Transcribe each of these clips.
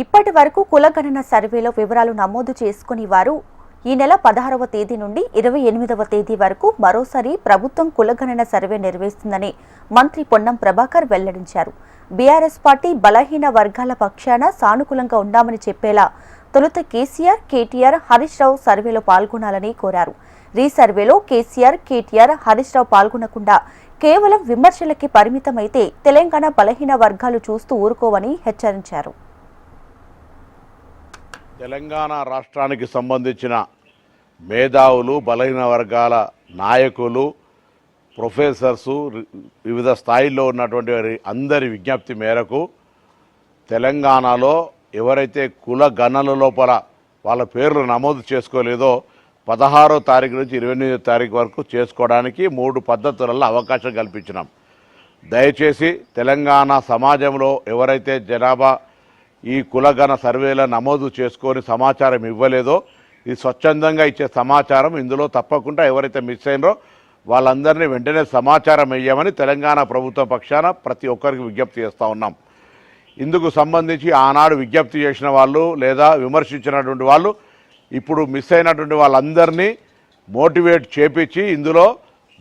ఇప్పటి వరకు కులగణన సర్వేలో వివరాలు నమోదు చేసుకుని వారు ఈ నెల 16వ తేదీ నుండి 28వ తేదీ వరకు మరోసారి ప్రభుత్వం కులగణన సర్వే నిర్వహిస్తుందని మంత్రి పొన్నం ప్రభాకర్ వెల్లడించారు. బీఆర్ఎస్ పార్టీ బలహీన వర్గాల పక్షాన సానుకూలంగా ఉండామని చెప్పేలా తొలుత కేసీఆర్, కేటీఆర్, హరీష్ రావు సర్వేలో పాల్గొనాలని కోరారు. రీసర్వేలో కేసీఆర్, కేటీఆర్, హరీష్ రావు పాల్గొనకుండా కేవలం విమర్శలకి పరిమితమైతే తెలంగాణ బలహీన వర్గాలు చూస్తూ ఊరుకోవని హెచ్చరించారు. తెలంగాణ రాష్ట్రానికి సంబంధించిన మేధావులు, బలహీన వర్గాల నాయకులు, ప్రొఫెసర్సు, వివిధ స్థాయిల్లో ఉన్నటువంటి అందరి విజ్ఞప్తి మేరకు తెలంగాణలో ఎవరైతే కుల గణన లోపల వాళ్ళ పేర్లు నమోదు చేసుకోలేదో 16వ తారీఖు నుంచి 28వ తారీఖు వరకు చేసుకోవడానికి 3 పద్ధతులలో అవకాశం కల్పించినాం. దయచేసి తెలంగాణ సమాజంలో ఎవరైతే జనాభా ఈ కులగణ సర్వేల నమోదు చేసుకొని సమాచారం ఇవ్వలేదో ఇది స్వచ్ఛందంగా ఇచ్చే సమాచారం. ఇందులో తప్పకుండా ఎవరైతే మిస్ అయినరో వాళ్ళందరినీ వెంటనే సమాచారం ఇవ్వమని తెలంగాణ ప్రభుత్వం పక్షాన ప్రతి ఒక్కరికి విజ్ఞప్తి చేస్తూ ఉన్నాం. ఇందుకు సంబంధించి ఆనాడు విజ్ఞప్తి చేసిన వాళ్ళు లేదా విమర్శించినటువంటి వాళ్ళు ఇప్పుడు మిస్ అయినటువంటి వాళ్ళందరినీ మోటివేట్ చేపించి ఇందులో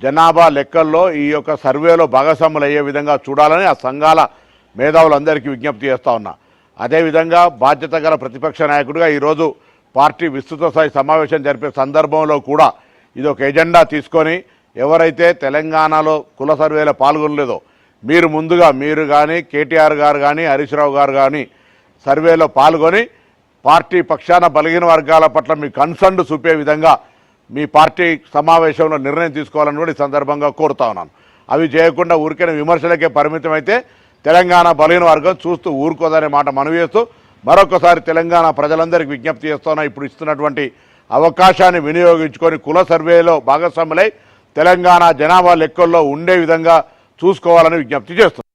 జనాభా లెక్కల్లో ఈ యొక్క సర్వేలో భాగస్వాములు అయ్యే విధంగా చూడాలని ఆ సంఘాల మేధావులందరికీ విజ్ఞప్తి చేస్తూ ఉన్నా. అదేవిధంగా బాధ్యత గల ప్రతిపక్ష నాయకుడిగా ఈరోజు పార్టీ విస్తృత స్థాయి సమావేశం జరిపే సందర్భంలో కూడా ఇది ఒక ఎజెండా తీసుకొని ఎవరైతే తెలంగాణలో కుల సర్వేలో పాల్గొనలేదో మీరు ముందుగా మీరు కానీ కేటీఆర్ గారు కానీ హరీష్ రావు గారు కానీ సర్వేలో పాల్గొని పార్టీ పక్షాన బలహీన వర్గాల పట్ల మీ కన్సర్న్ చూపే విధంగా మీ పార్టీ సమావేశంలో నిర్ణయం తీసుకోవాలని కూడా ఈ సందర్భంగా కోరుతా ఉన్నాను. అవి చేయకుండా ఊరికైన విమర్శలకే పరిమితమైతే తెలంగాణ బలహీన వర్గం చూస్తూ ఊరుకోదనే మాట మనవి చేస్తూ మరొకసారి తెలంగాణ ప్రజలందరికీ విజ్ఞప్తి చేస్తున్నా. ఇప్పుడు ఇస్తున్నటువంటి అవకాశాన్ని వినియోగించుకొని కుల సర్వేలో భాగస్వాములై తెలంగాణ జనాభా లెక్కల్లో ఉండే విధంగా చూసుకోవాలని విజ్ఞప్తి చేస్తున్నాను.